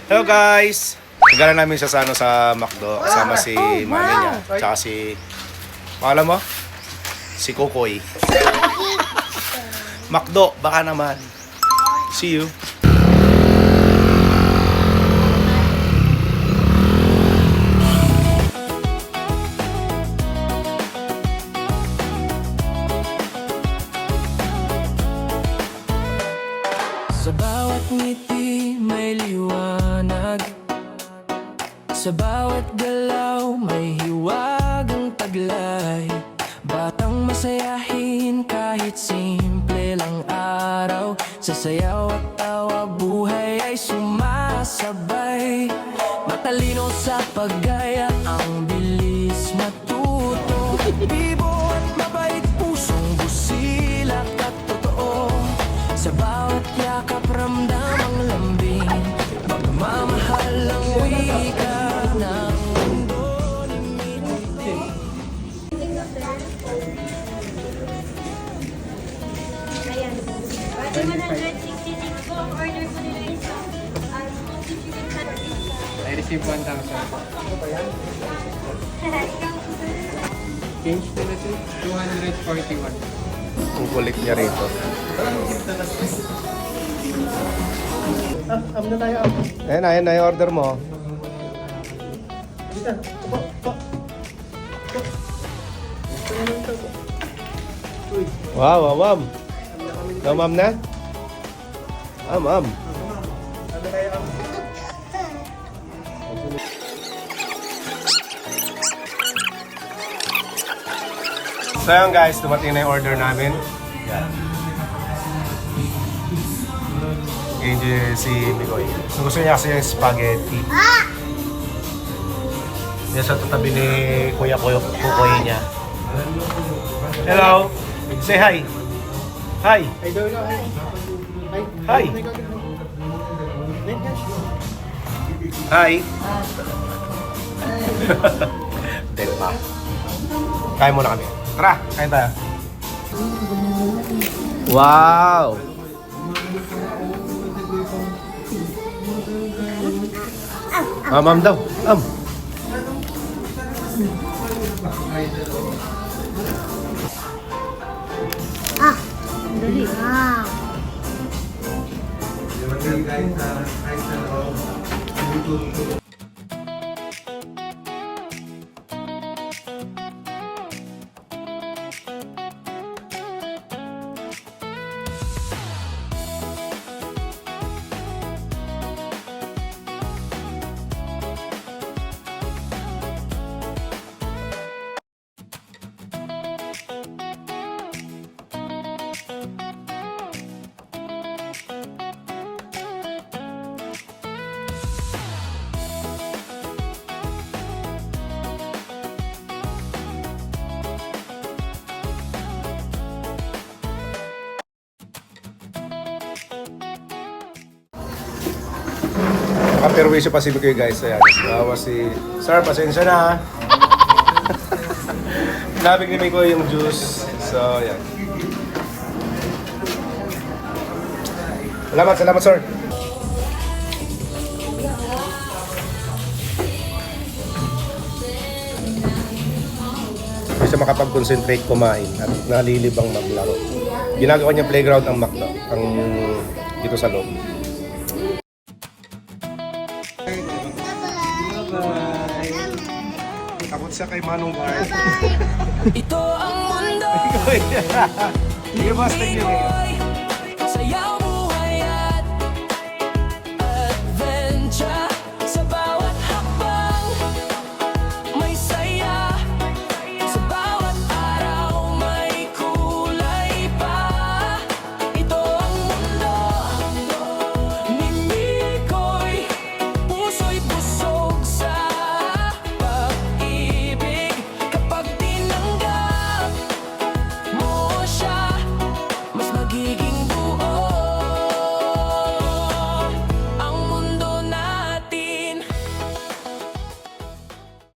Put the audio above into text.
Hello guys! Nagala namin siya sa McDo. Kasama si mami niya. Tsaka si... Pangalan mo? Si Kokoy. McDo, baka naman. See you. Sa bawat ngiti may liwanag, sa bawat galaw may hiwagang taglay. Batang masayahin kahit simple lang araw, sa sayaw at tawa buhay ay sumasabay. Matalino sa paggaya, ang bilis matuto. Bibo at mabait, pusong busilak at totoo. Sa bawat yakap ramdam ang lambing, pagmamahal ang wika ng mundo limiti. Ayan. 166 po ang order po nila isa. Smoky chicken sandwich. I received 1,000. Change na na 241. Ang kulit niya rito. Na tayo. Ayan na yung order mo. Wow, wow. No, ma'am na? Ma'am. So yun guys, dumating na yung order namin. Yan. Yan si Mikoy. So gusto niya kasi yung spaghetti. Yan sa tatabi ni Kuya Kukoy niya. Hello! Say hi! Hi! Hi! Hi! Dead pa. Kain muna kami. Tara, kain tayo. Wow! Ma'am daw. Dali. Nakaperwisyo pa si Mikoy guys. Ayan. Bawa si... Sir, pasensya na ha. Pinabig ni Mikoy yung juice. So, yan. Salamat sir. Hindi siya makapag-concentrate kumain at nalilibang maglaro. Ginagawa niya playground ang McDo, ang dito sa loob. Takot siya kay Manong Guard. Ito ang mundo. Sige, boss. Thank you.